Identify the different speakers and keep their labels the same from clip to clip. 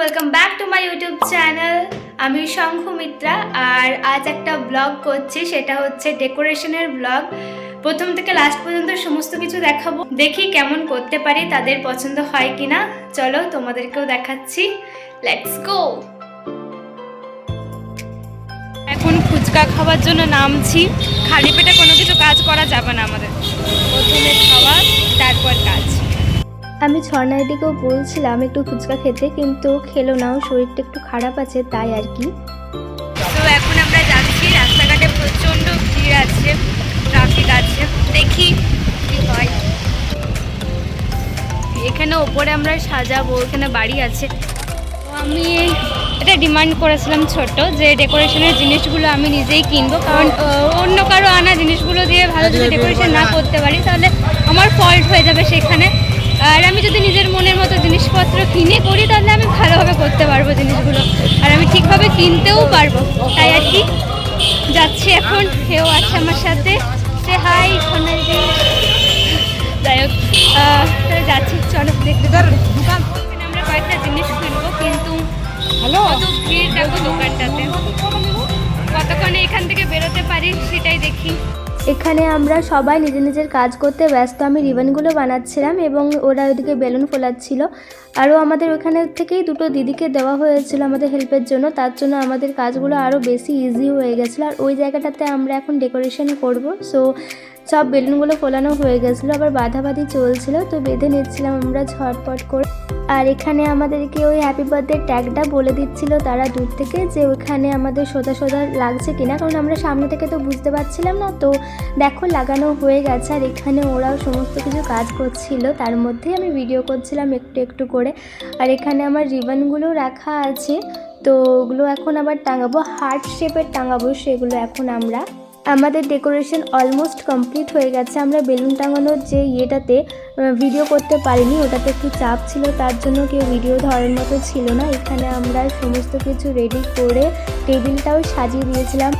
Speaker 1: Welcome back to my YouTube channel. আমি শঙ্খমিত্রা আর আজ একটা ব্লগ করছি, সেটা হচ্ছে ডেকোরেশনের ব্লগ। প্রথম থেকে লাস্ট পর্যন্ত সমস্ত কিছু দেখাবো, দেখি কেমন করতে পারি, তাদের পছন্দ হয় কিনা। চলো তোমাদেরকেও দেখাচ্ছি, লেটস গো। এখন ফুচকা খাওয়ার জন্য নামছি। খালি পেটে কোনো কিছু কাজ করা যাবে না আমাদের, প্রথমে খাওয়া তারপর কাজ। আমি ঝর্ণাদিকেও বলছিলাম একটু ফুচকা খেতে, কিন্তু খেলো না, শরীরটা একটু খারাপ আছে তাই আর কি। তো এখন আমরা যাচ্ছি, রাস্তাঘাটে প্রচণ্ড ভিড় আছে, ট্রাফিক আছে, দেখি কি হয়। এখানে ওপরে আমরা সাজাবো, এখানে বাড়ি আছে। তো আমি এটা ডিমান্ড করেছিলাম ছোট, যে ডেকোরেশনের জিনিসগুলো আমি নিজেই কিনবো, কারণ অন্য কারো আনা জিনিসগুলো দিয়ে ভালো যদি ডেকোরেশন না করতে পারি তাহলে আমার ফল্ট হয়ে যাবে সেখানে। আর আমি যদি নিজের মনের মতো জিনিসপত্র কিনে করি তাহলে আমি ভালোভাবে করতে পারবো জিনিসগুলো, আর আমি ঠিকভাবে কিনতেও পারবো। তাই আর কি যাচ্ছি এখন, কেউ আছে আমার সাথে, সে হাই সোনালি। যাই হোক যাচ্ছি, চলো দেখতে পারো। এখানে আমরা কয়েকটা জিনিস কিনবো, কিন্তু কত ভিড় দেখো দোকানটাতে, কতক্ষণে এখান থেকে বেরোতে পারি সেটাই দেখি। এখানে আমরা সবাই নিজের নিজের কাজ করতে ব্যস্ত। আমি রিবনগুলো বানাচ্ছিলাম এবং ওরা ওদিকে বেলুন ফোলাচ্ছিল। আরও আমাদের ওখানে থেকেই দুটো দিদিকে দেওয়া হয়েছিল আমাদের হেল্পের জন্য, তার জন্য আমাদের কাজগুলো আরও বেশি ইজি হয়ে গেছিলো। আর ওই জায়গাটাতে আমরা এখন ডেকোরেশন করব। সো সব বেলুনগুলো ফোলানো হয়ে গেছিলো, আবার বাঁধাবাঁধি চলছিল, তো বেঁধে নিচ্ছিলাম আমরা ঝটপট করে। আর এখানে আমাদেরকে ওই হ্যাপি বার্থডে ট্যাগটা বলে দিচ্ছিল তারা দূর থেকে, যে ওইখানে আমাদের সোজা সোজা লাগছে কিনা, কারণ আমরা সামনে থেকে তো বুঝতে পারছিলাম না। তো দেখো লাগানো হয়ে গেছে, আর এখানে ওরাও সমস্ত কিছু কাজ করছিল, তার মধ্যেই আমি ভিডিও করছিলাম একটু একটু করে। আর এখানে আমার রিবনগুলো রাখা আছে, তো ওগুলো এখন আবার টাঙাবো, হার্ট শেপের টাঙাবো সেগুলো। এখন আমাদের ডেকোরেশন অলমোস্ট কমপ্লিট হয়ে গেছে। আমরা বেলুন টাঙানোর যে ইয়েটাতে ভিডিও করতে পারিনি, ওটাতে একটু চাপ ছিল, তার জন্য কেউ ভিডিও ধরার মতো ছিল না। এখানে আমরা সমস্ত কিছু রেডি করে টেবিলটাও সাজিয়ে দিয়েছিলাম।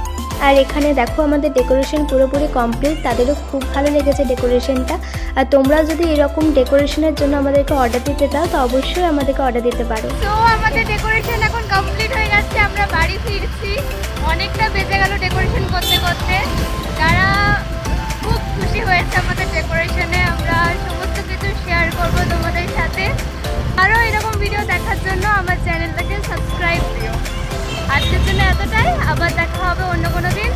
Speaker 1: আর এখানে দেখো আমাদের ডেকোরেশন পুরোপুরি কমপ্লিট, তাদেরও খুব ভালো লেগেছে ডেকোরেশনটা। আর তোমরা যদি এরকম ডেকোরেশনের জন্য আমাদেরকে অর্ডার দিতে চাও তো অবশ্যই আমাদেরকে অর্ডার দিতে পারো। তো আমাদের ডেকোরেশন এখন কমপ্লিট হয়ে গেছে, আমরা বাড়ি ফিরছি। অনেকটা বেজে গেল ডেকোরেশন করতে করতে। যারা খুব খুশি হয়েছে আমাদের ডেকোরেশনে, আমরা সমস্ত কিছু শেয়ার করবো তোমাদের সাথে। আরও এরকম ভিডিও দেখার জন্য আমার চ্যানেলটাকে সাবস্ক্রাইব দিও। আজকের জন্য এতটাই, আবার দেখা হবে অন্য কোনো দিন।